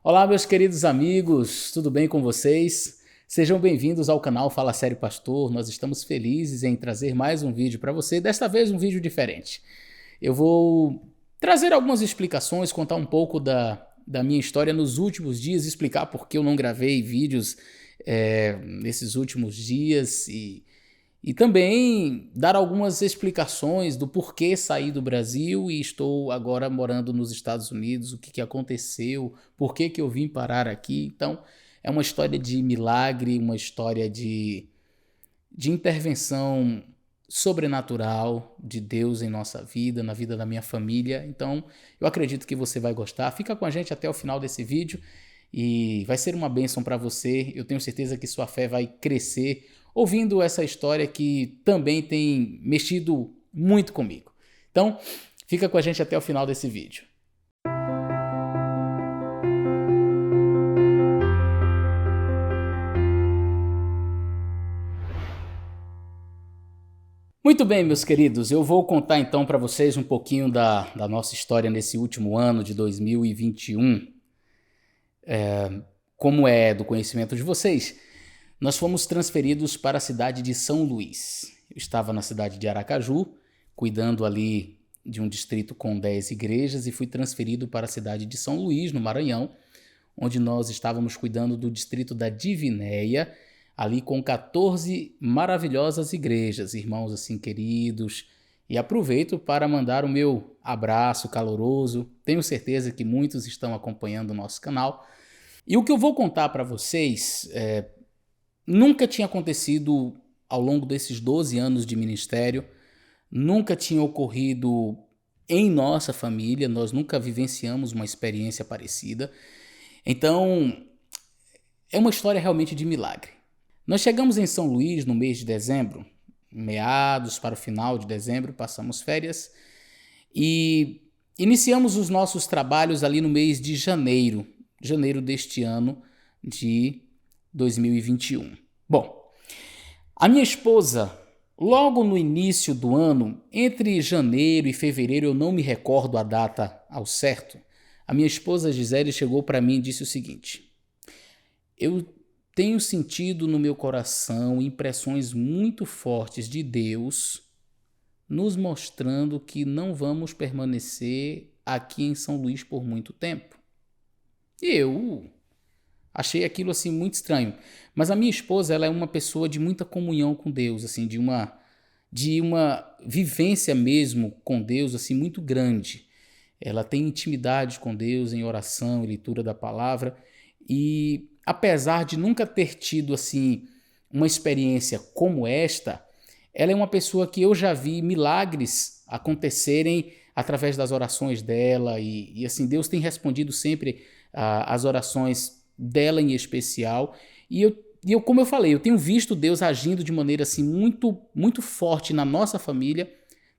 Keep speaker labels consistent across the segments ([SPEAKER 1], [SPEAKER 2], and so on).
[SPEAKER 1] Olá, meus queridos amigos, tudo bem com vocês? Sejam bem-vindos ao canal Fala Sério Pastor. Nós estamos felizes em trazer mais um vídeo para você, desta vez um vídeo diferente. Eu vou trazer algumas explicações, contar um pouco da minha história nos últimos dias, explicar por que eu não gravei vídeos nesses últimos dias e também dar algumas explicações do porquê saí do Brasil e estou agora morando nos Estados Unidos, o que aconteceu, por que eu vim parar aqui. Então, é uma história de milagre, uma história de intervenção sobrenatural de Deus em nossa vida, na vida da minha família. Então, eu acredito que você vai gostar. Fica com a gente até o final desse vídeo e vai ser uma bênção para você. Eu tenho certeza que sua fé vai crescer ouvindo essa história que também tem mexido muito comigo. Então, fica com a gente até o final desse vídeo. Muito bem, meus queridos, eu vou contar então para vocês um pouquinho da nossa história nesse último ano de 2021. Como é do conhecimento de vocês, nós fomos transferidos para a cidade de São Luís. Eu estava na cidade de Aracaju, cuidando ali de um distrito com 10 igrejas, e fui transferido para a cidade de São Luís, no Maranhão, onde nós estávamos cuidando do distrito da Divinéia, ali com 14 maravilhosas igrejas, irmãos assim queridos. E aproveito para mandar o meu abraço caloroso. Tenho certeza que muitos estão acompanhando o nosso canal. E o que eu vou contar para vocês nunca tinha acontecido ao longo desses 12 anos de ministério, nunca tinha ocorrido em nossa família, nós nunca vivenciamos uma experiência parecida. Então, é uma história realmente de milagre. Nós chegamos em São Luís no mês de dezembro, meados para o final de dezembro, passamos férias e iniciamos os nossos trabalhos ali no mês de janeiro deste ano de 2021. Bom, a minha esposa, logo no início do ano, entre janeiro e fevereiro, eu não me recordo a data ao certo, a minha esposa Gisele chegou para mim e disse o seguinte: eu tenho sentido no meu coração impressões muito fortes de Deus nos mostrando que não vamos permanecer aqui em São Luís por muito tempo. E eu achei aquilo assim muito estranho. Mas a minha esposa, ela é uma pessoa de muita comunhão com Deus, assim, de uma vivência mesmo com Deus assim muito grande. Ela tem intimidade com Deus em oração e leitura da palavra, e apesar de nunca ter tido assim uma experiência como esta, ela é uma pessoa que eu já vi milagres acontecerem através das orações dela, e assim, Deus tem respondido sempre às orações dela em especial, e eu, como eu falei, eu tenho visto Deus agindo de maneira assim muito, muito forte na nossa família,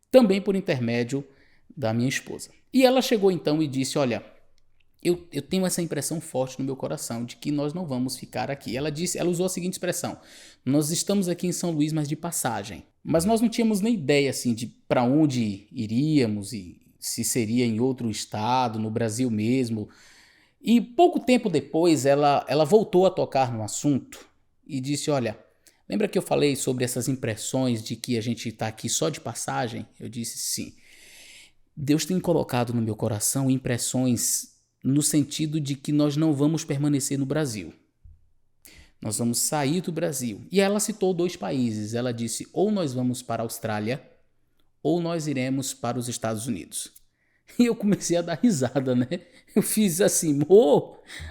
[SPEAKER 1] também por intermédio da minha esposa. E ela chegou então e disse: olha, eu tenho essa impressão forte no meu coração de que nós não vamos ficar aqui. Ela usou a seguinte expressão: nós estamos aqui em São Luís, mas de passagem. Mas nós não tínhamos nem ideia assim de para onde iríamos e se seria em outro estado, no Brasil mesmo. E pouco tempo depois ela voltou a tocar no assunto e disse: olha, lembra que eu falei sobre essas impressões de que a gente está aqui só de passagem? Eu disse: sim. Deus tem colocado no meu coração impressões no sentido de que nós não vamos permanecer no Brasil. Nós vamos sair do Brasil. E ela citou 2 países. Ela disse: ou nós vamos para a Austrália, ou nós iremos para os Estados Unidos. E eu comecei a dar risada, né? Eu fiz assim: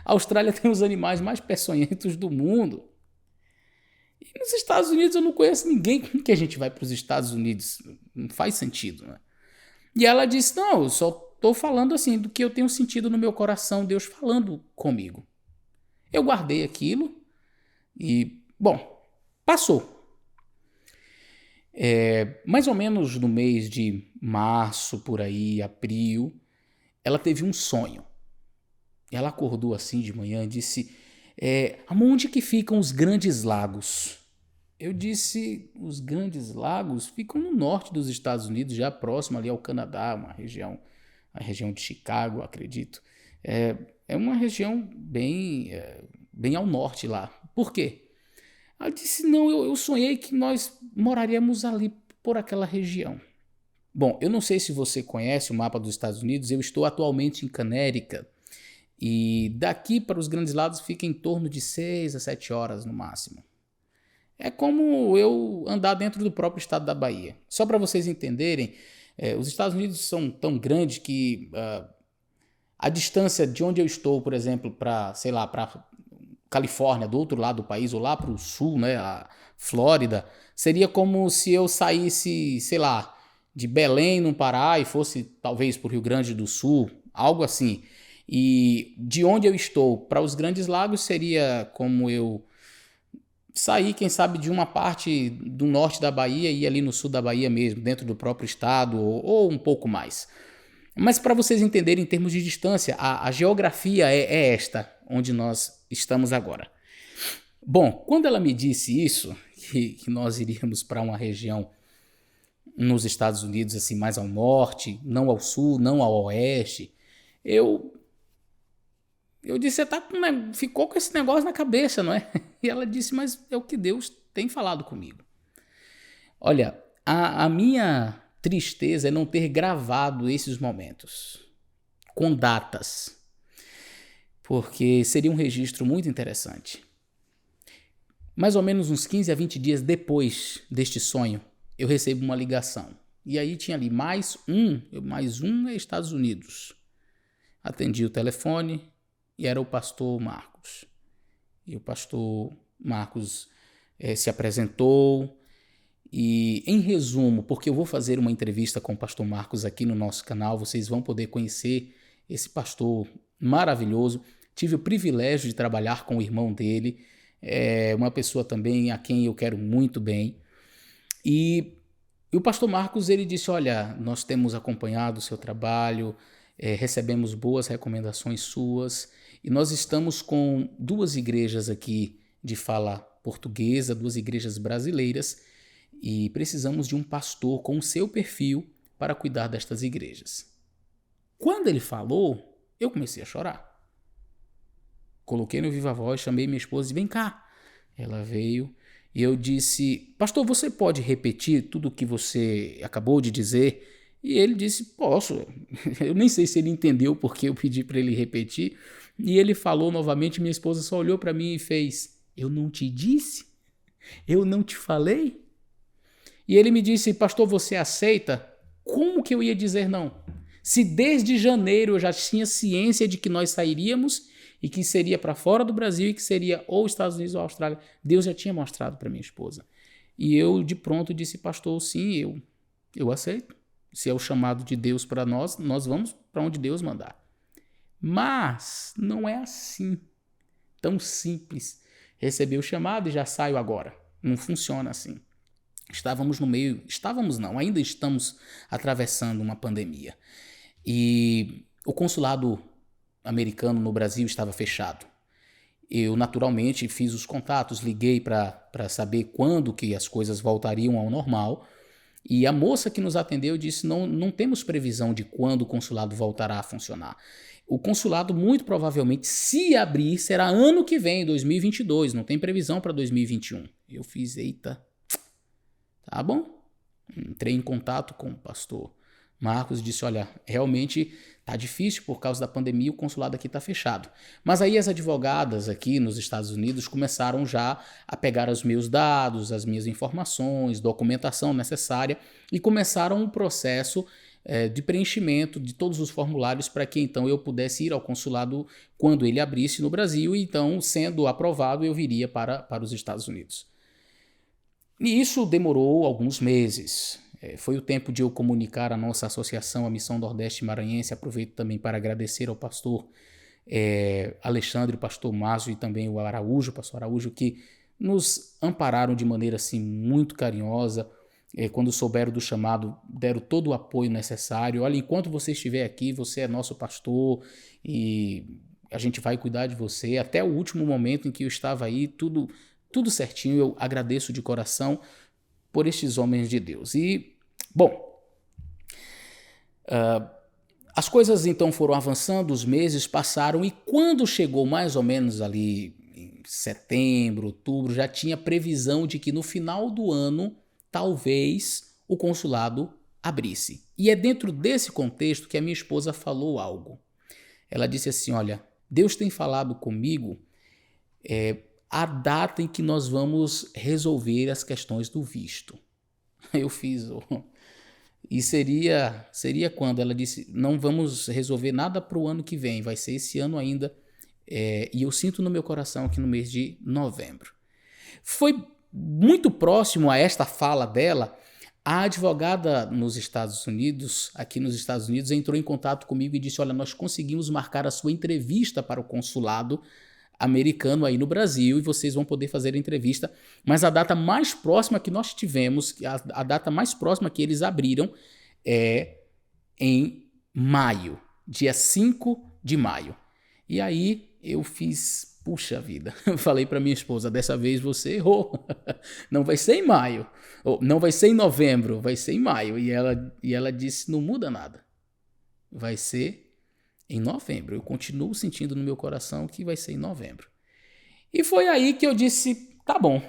[SPEAKER 1] a Austrália tem os animais mais peçonhentos do mundo. E nos Estados Unidos eu não conheço ninguém. Como que a gente vai para os Estados Unidos? Não faz sentido, né? E ela disse: não, eu só estou falando assim do que eu tenho sentido no meu coração, Deus falando comigo. Eu guardei aquilo e, bom, passou. Mais ou menos no mês de março, por aí, abril, ela teve um sonho. Ela acordou assim de manhã e disse: amor, onde que ficam os Grandes Lagos? Eu disse: os Grandes Lagos ficam no norte dos Estados Unidos, já próximo ali ao Canadá, a região de Chicago, acredito. é uma região bem ao norte lá. Por quê? Ela disse, não, eu sonhei que nós moraríamos ali por aquela região. Bom, eu não sei se você conhece o mapa dos Estados Unidos, eu estou atualmente em Connecticut, e daqui para os Grandes Lagos fica em torno de 6 a 7 horas no máximo. É como eu andar dentro do próprio estado da Bahia. Só para vocês entenderem, os Estados Unidos são tão grandes que a distância de onde eu estou, por exemplo, para, sei lá, para Califórnia, do outro lado do país, ou lá para o sul, né, a Flórida, seria como se eu saísse, sei lá, de Belém, no Pará, e fosse talvez para o Rio Grande do Sul, algo assim. E de onde eu estou para os Grandes Lagos seria como eu sair, quem sabe, de uma parte do norte da Bahia e ir ali no sul da Bahia mesmo, dentro do próprio estado, ou um pouco mais. Mas para vocês entenderem em termos de distância, a geografia é esta, onde nós estamos agora. Bom, quando ela me disse isso, que nós iríamos para uma região nos Estados Unidos, assim, mais ao norte, não ao sul, não ao oeste, eu disse, você ficou com esse negócio na cabeça, não é? E ela disse, mas é o que Deus tem falado comigo. Olha, a minha tristeza é não ter gravado esses momentos com datas, porque seria um registro muito interessante. Mais ou menos uns 15 a 20 dias depois deste sonho, eu recebo uma ligação. E aí tinha ali mais um é Estados Unidos. Atendi o telefone e era o pastor Marcos. E o pastor Marcos se apresentou e, em resumo, porque eu vou fazer uma entrevista com o pastor Marcos aqui no nosso canal, vocês vão poder conhecer esse pastor maravilhoso. Tive o privilégio de trabalhar com o irmão dele, uma pessoa também a quem eu quero muito bem. E o pastor Marcos, ele disse, olha, nós temos acompanhado o seu trabalho, recebemos boas recomendações suas, e nós estamos com 2 igrejas aqui de fala portuguesa, 2 igrejas brasileiras, e precisamos de um pastor com o seu perfil para cuidar destas igrejas. Quando ele falou, eu comecei a chorar. Coloquei no viva voz, chamei minha esposa e disse, vem cá. Ela veio e eu disse, pastor, você pode repetir tudo o que você acabou de dizer? E ele disse, posso. Eu nem sei se ele entendeu porque eu pedi para ele repetir. E ele falou novamente, minha esposa só olhou para mim e fez, eu não te disse? Eu não te falei? E ele me disse, pastor, você aceita? Como que eu ia dizer não? Se desde janeiro eu já tinha ciência de que nós sairíamos e que seria para fora do Brasil e que seria ou Estados Unidos ou Austrália, Deus já tinha mostrado para minha esposa. E eu de pronto disse, pastor, sim, eu aceito. Se é o chamado de Deus para nós, nós vamos para onde Deus mandar. Mas não é assim, tão simples. Receber o chamado e já saio agora. Não funciona assim. Ainda estamos atravessando uma pandemia. E o consulado americano no Brasil estava fechado. Eu naturalmente fiz os contatos, liguei para saber quando que as coisas voltariam ao normal. E a moça que nos atendeu disse, não temos previsão de quando o consulado voltará a funcionar. O consulado muito provavelmente, se abrir, será ano que vem, 2022, não tem previsão para 2021. Eu fiz, eita, tá bom? Entrei em contato com o pastor Marcos e disse, olha, realmente tá difícil por causa da pandemia, o consulado aqui tá fechado. Mas aí as advogadas aqui nos Estados Unidos começaram já a pegar os meus dados, as minhas informações, documentação necessária e começaram um processo de preenchimento de todos os formulários para que então eu pudesse ir ao consulado quando ele abrisse no Brasil e então, sendo aprovado, eu viria para os Estados Unidos. E isso demorou alguns meses. Foi o tempo de eu comunicar a nossa associação, a Missão Nordeste Maranhense. Aproveito também para agradecer ao pastor Alexandre, o pastor Márcio e também o pastor Araújo, que nos ampararam de maneira assim muito carinhosa. Quando souberam do chamado, deram todo o apoio necessário. Olha, enquanto você estiver aqui, você é nosso pastor e a gente vai cuidar de você. Até o último momento em que eu estava aí, tudo certinho. Eu agradeço de coração por estes homens de Deus. E, bom, As coisas então foram avançando, os meses passaram e quando chegou mais ou menos ali em setembro, outubro, já tinha previsão de que no final do ano talvez o consulado abrisse. E é dentro desse contexto que a minha esposa falou algo. Ela disse assim, olha, Deus tem falado comigo a data em que nós vamos resolver as questões do visto. Eu fiz... E seria quando? Ela disse, não vamos resolver nada para o ano que vem, vai ser esse ano ainda. E eu sinto no meu coração que no mês de novembro. Foi muito próximo a esta fala dela, a advogada nos Estados Unidos, aqui nos Estados Unidos, entrou em contato comigo e disse, olha, nós conseguimos marcar a sua entrevista para o consulado americano aí no Brasil e vocês vão poder fazer a entrevista, mas a data mais próxima que nós tivemos, a data mais próxima que eles abriram é em maio, dia 5 de maio. E aí eu fiz, puxa vida, falei para minha esposa, dessa vez você errou, não vai ser em maio, não vai ser em novembro, vai ser em maio. E ela disse, não muda nada, vai ser em novembro. Eu continuo sentindo no meu coração que vai ser em novembro. E foi aí que eu disse, tá bom.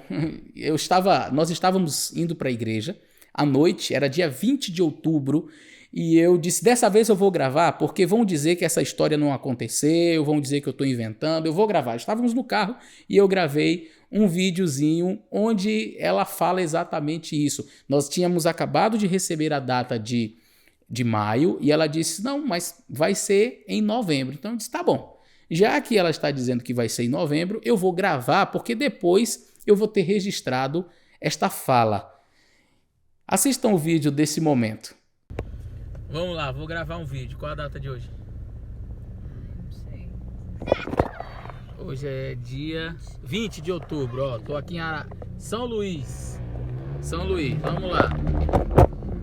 [SPEAKER 1] Nós estávamos indo para a igreja à noite, era dia 20 de outubro, e eu disse, dessa vez eu vou gravar, porque vão dizer que essa história não aconteceu, vão dizer que eu estou inventando, eu vou gravar. Estávamos no carro e eu gravei um videozinho onde ela fala exatamente isso. Nós tínhamos acabado de receber a data de maio, e ela disse, não, mas vai ser em novembro. Então eu disse, tá bom, já que ela está dizendo que vai ser em novembro, eu vou gravar, porque depois eu vou ter registrado esta fala. Assistam o vídeo desse momento. Vamos lá, vou gravar um vídeo. Qual a data de hoje?
[SPEAKER 2] Não sei.
[SPEAKER 1] Hoje é dia 20 de outubro, ó, tô aqui em São Luís, vamos lá.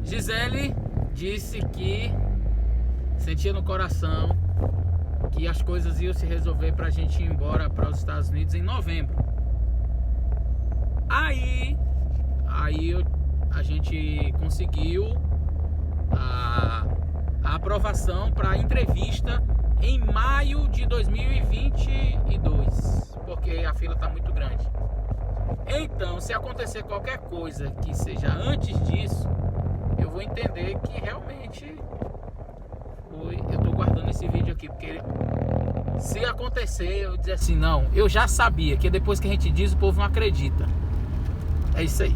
[SPEAKER 1] Gisele disse que sentia no coração que as coisas iam se resolver pra gente ir embora para os Estados Unidos em novembro. Aí a gente conseguiu a aprovação para a entrevista em maio de 2022, porque a fila está muito grande. Então, se acontecer qualquer coisa que seja antes disso, eu vou entender que realmente eu tô guardando esse vídeo aqui, porque se acontecer, eu dizer assim, não, eu já sabia, que depois que a gente diz, o povo não acredita. É isso aí.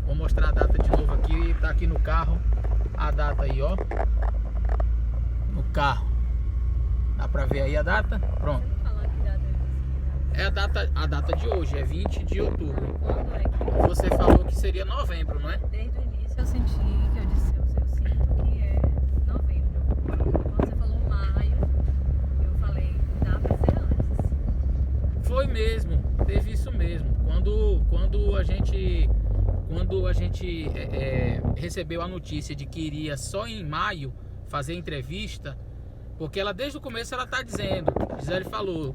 [SPEAKER 1] Vou mostrar a data de novo aqui, tá aqui no carro, a data aí, ó. No carro. Dá pra ver aí a data? Pronto.
[SPEAKER 2] Você não falou que data é
[SPEAKER 1] É a data de hoje, é 20 de outubro.
[SPEAKER 2] quando é que...
[SPEAKER 1] Você falou que seria novembro, não é?
[SPEAKER 2] Desde o início eu senti que eu disse, eu sinto que é novembro. Quando você falou maio, eu falei, dá pra ser antes.
[SPEAKER 1] Foi mesmo, teve isso mesmo. Quando a gente recebeu a notícia de que iria só em maio fazer entrevista, porque ela desde o começo ela tá dizendo, Gisele falou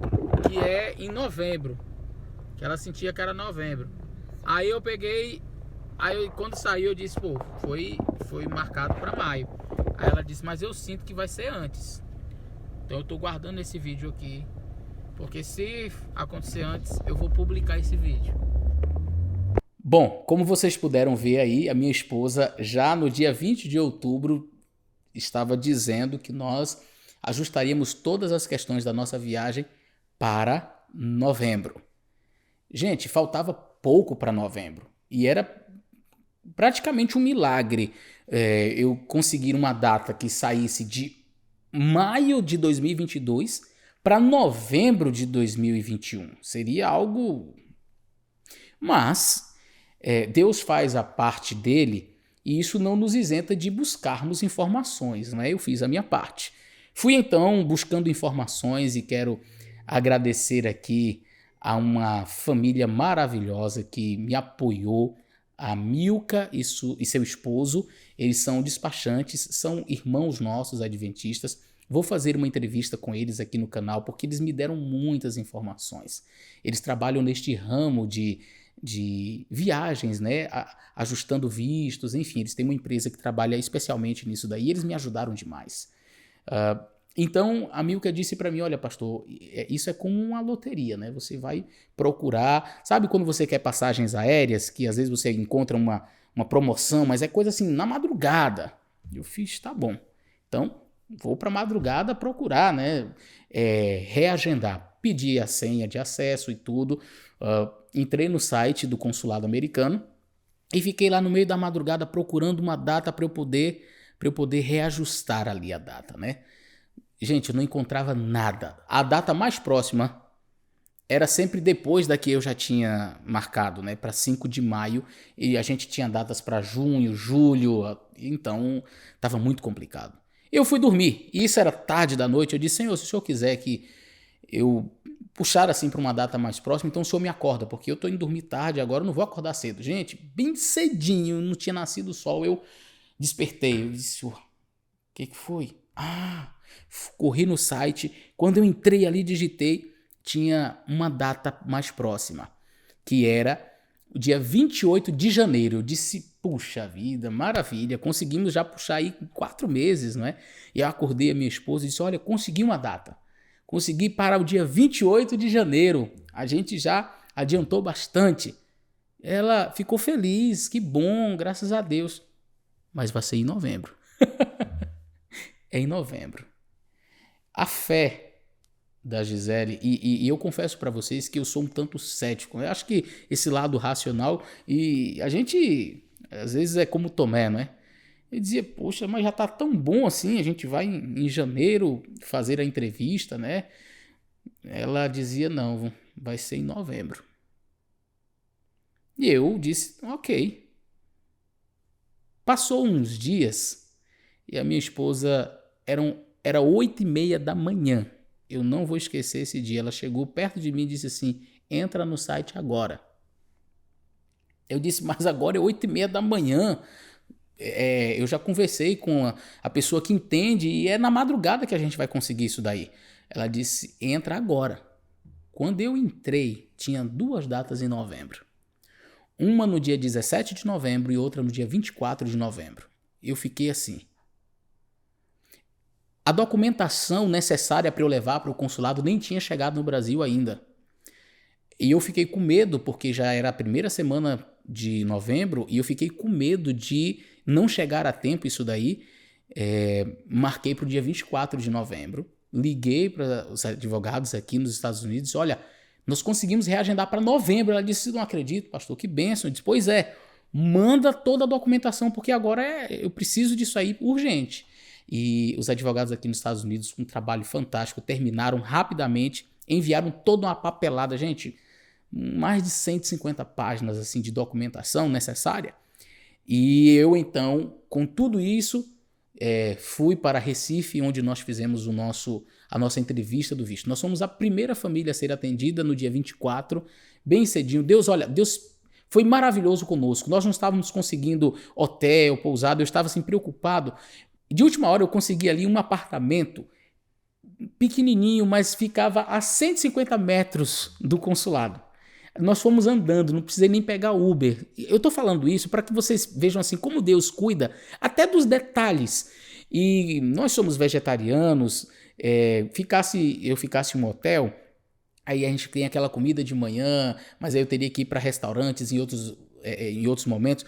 [SPEAKER 1] que é em novembro, que ela sentia que era novembro. Aí eu peguei, aí quando saiu eu disse, pô, foi marcado para maio. Aí ela disse, mas eu sinto que vai ser antes. Então eu tô guardando esse vídeo aqui, porque se acontecer antes, eu vou publicar esse vídeo. Bom, como vocês puderam ver aí, a minha esposa já no dia 20 de outubro estava dizendo que nós ajustaríamos todas as questões da nossa viagem para novembro. Gente, faltava pouco para novembro e era praticamente um milagre eu conseguir uma data que saísse de maio de 2022 para novembro de 2021. Seria algo... Mas Deus faz a parte dele e isso não nos isenta de buscarmos informações, né? Eu fiz a minha parte. Fui então buscando informações e quero agradecer aqui a uma família maravilhosa que me apoiou, a Milka e seu esposo. Eles são despachantes, são irmãos nossos adventistas. Vou fazer uma entrevista com eles aqui no canal porque eles me deram muitas informações. Eles trabalham neste ramo de de viagens, né? Ajustando vistos, enfim, eles têm uma empresa que trabalha especialmente nisso daí, e eles me ajudaram demais. Então, a Milka disse para mim, olha, pastor, isso é como uma loteria, né? Você vai procurar, sabe quando você quer passagens aéreas, que às vezes você encontra uma promoção, mas é coisa assim, na madrugada. Eu fiz, tá bom. Então, vou para madrugada procurar, né? Reagendar. Pedi a senha de acesso e tudo. Entrei no site do consulado americano e fiquei lá no meio da madrugada procurando uma data para eu poder reajustar ali a data, né? Gente, eu não encontrava nada. A data mais próxima era sempre depois da que eu já tinha marcado, né? Para 5 de maio. E a gente tinha datas para junho, julho. Então, estava muito complicado. Eu fui dormir. E isso era tarde da noite. Eu disse, Senhor, se o Senhor quiser que eu puxar assim para uma data mais próxima, então o Senhor me acorda, porque eu estou indo dormir tarde agora, eu não vou acordar cedo. Gente, bem cedinho, não tinha nascido o sol, eu despertei. Eu disse, o que foi? Corri no site. Quando eu entrei ali, digitei, tinha uma data mais próxima, que era o dia 28 de janeiro. Eu disse, puxa vida, maravilha, conseguimos já puxar aí 4 meses, não é? E eu acordei a minha esposa e disse, olha, consegui uma data. Consegui para o dia 28 de janeiro. A gente já adiantou bastante. Ela ficou feliz, que bom, graças a Deus. Mas vai ser em novembro. É em novembro. A fé da Gisele, e eu confesso para vocês que eu sou um tanto cético. Eu acho que esse lado racional, e a gente às vezes é como Tomé, não é? Ele dizia, poxa, mas já tá tão bom assim, a gente vai em janeiro fazer a entrevista, né? Ela dizia, não, vai ser em novembro. E eu disse, ok. Passou uns dias e a minha esposa, era 8h30 da manhã. Eu não vou esquecer esse dia. Ela chegou perto de mim e disse assim, entra no site agora. Eu disse, mas agora é 8h30 da manhã. Eu já conversei com a pessoa que entende e é na madrugada que a gente vai conseguir isso daí. Ela disse, entra agora. Quando eu entrei, tinha 2 datas em novembro. Uma no dia 17 de novembro e outra no dia 24 de novembro. Eu fiquei assim. A documentação necessária para eu levar para o consulado nem tinha chegado no Brasil ainda. E eu fiquei com medo, porque já era a primeira semana de novembro, e eu fiquei com medo de não chegar a tempo isso daí. Marquei para o dia 24 de novembro. Liguei para os advogados aqui nos Estados Unidos. Olha, nós conseguimos reagendar para novembro. Ela disse, não acredito, pastor, que bênção. Eu disse, pois é, manda toda a documentação, porque agora eu preciso disso aí urgente. E os advogados aqui nos Estados Unidos, com um trabalho fantástico, terminaram rapidamente, enviaram toda uma papelada, gente, mais de 150 páginas assim, de documentação necessária. E eu, então, com tudo isso, fui para Recife, onde nós fizemos a nossa entrevista do visto. Nós fomos a primeira família a ser atendida no dia 24, bem cedinho. Deus foi maravilhoso conosco. Nós não estávamos conseguindo hotel, pousada, eu estava assim preocupado. De última hora eu consegui ali um apartamento pequenininho, mas ficava a 150 metros do consulado. Nós fomos andando, não precisei nem pegar Uber. Eu estou falando isso para que vocês vejam assim como Deus cuida até dos detalhes. E nós somos vegetarianos, eu ficasse em um hotel, aí a gente tem aquela comida de manhã, mas aí eu teria que ir para restaurantes em outros momentos.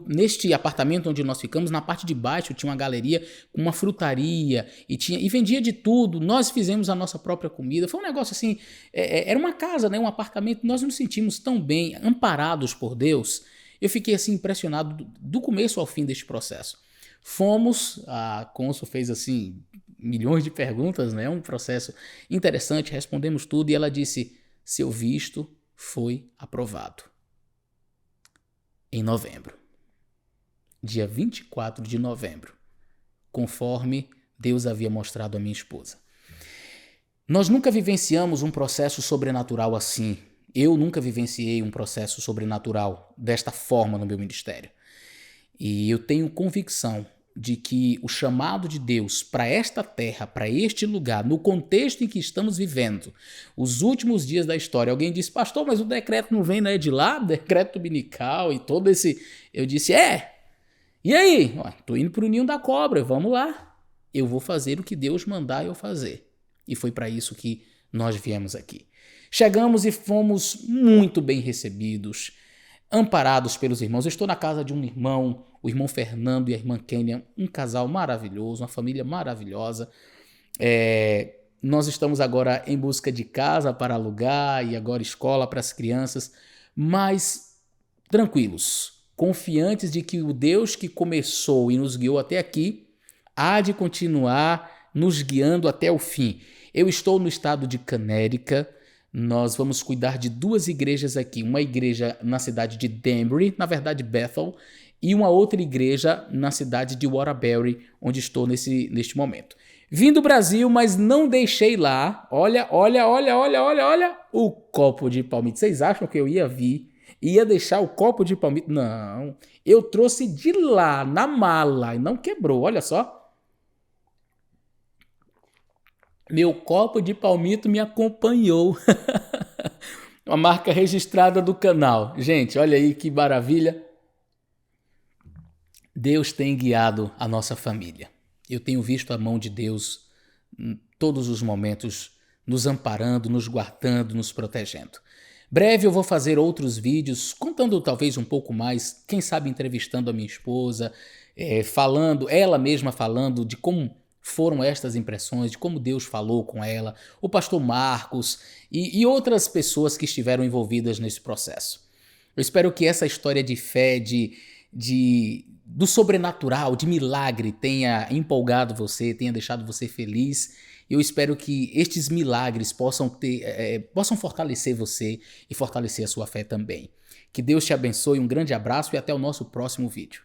[SPEAKER 1] Neste apartamento onde nós ficamos, na parte de baixo tinha uma galeria com uma frutaria e vendia de tudo. Nós fizemos a nossa própria comida. Foi um negócio assim, era uma casa, né, um apartamento. Nós nos sentimos tão bem, amparados por Deus. Eu fiquei assim impressionado do começo ao fim deste processo. Fomos, a cônsul fez assim milhões de perguntas, né, um processo interessante, respondemos tudo e ela disse, seu visto foi aprovado. Em novembro, dia 24 de novembro, conforme Deus havia mostrado a minha esposa. Nós nunca vivenciamos um processo sobrenatural assim. Eu nunca vivenciei um processo sobrenatural desta forma no meu ministério. E eu tenho convicção de que o chamado de Deus para esta terra, para este lugar, no contexto em que estamos vivendo, os últimos dias da história, alguém disse, pastor, mas o decreto não vem, né, de lá, decreto dominical e todo esse... Eu disse, e aí? Estou indo para o ninho da cobra, vamos lá. Eu vou fazer o que Deus mandar eu fazer. E foi para isso que nós viemos aqui. Chegamos e fomos muito bem recebidos, amparados pelos irmãos. Eu estou na casa de um irmão, o irmão Fernando e a irmã Kênia, um casal maravilhoso, uma família maravilhosa. Nós estamos agora em busca de casa para alugar e agora escola para as crianças, mas tranquilos, confiantes de que o Deus que começou e nos guiou até aqui há de continuar nos guiando até o fim. Eu estou no estado de Connecticut. Nós vamos cuidar de 2 igrejas aqui, uma igreja na cidade de Danbury, na verdade Bethel, e uma outra igreja na cidade de Waterbury, onde estou neste momento. Vim do Brasil, mas não deixei lá, olha, o copo de palmito. Vocês acham que eu ia deixar o copo de palmito? Não, eu trouxe de lá, na mala, e não quebrou, olha só. Meu copo de palmito me acompanhou. Uma marca registrada do canal. Gente, olha aí que maravilha. Deus tem guiado a nossa família. Eu tenho visto a mão de Deus em todos os momentos, nos amparando, nos guardando, nos protegendo. Breve eu vou fazer outros vídeos, contando talvez um pouco mais, quem sabe entrevistando a minha esposa, ela mesma falando de como foram estas impressões, de como Deus falou com ela, o pastor Marcos e outras pessoas que estiveram envolvidas nesse processo. Eu espero que essa história de fé, do sobrenatural, de milagre, tenha empolgado você, tenha deixado você feliz. Eu espero que estes milagres possam fortalecer você e fortalecer a sua fé também. Que Deus te abençoe, um grande abraço e até o nosso próximo vídeo.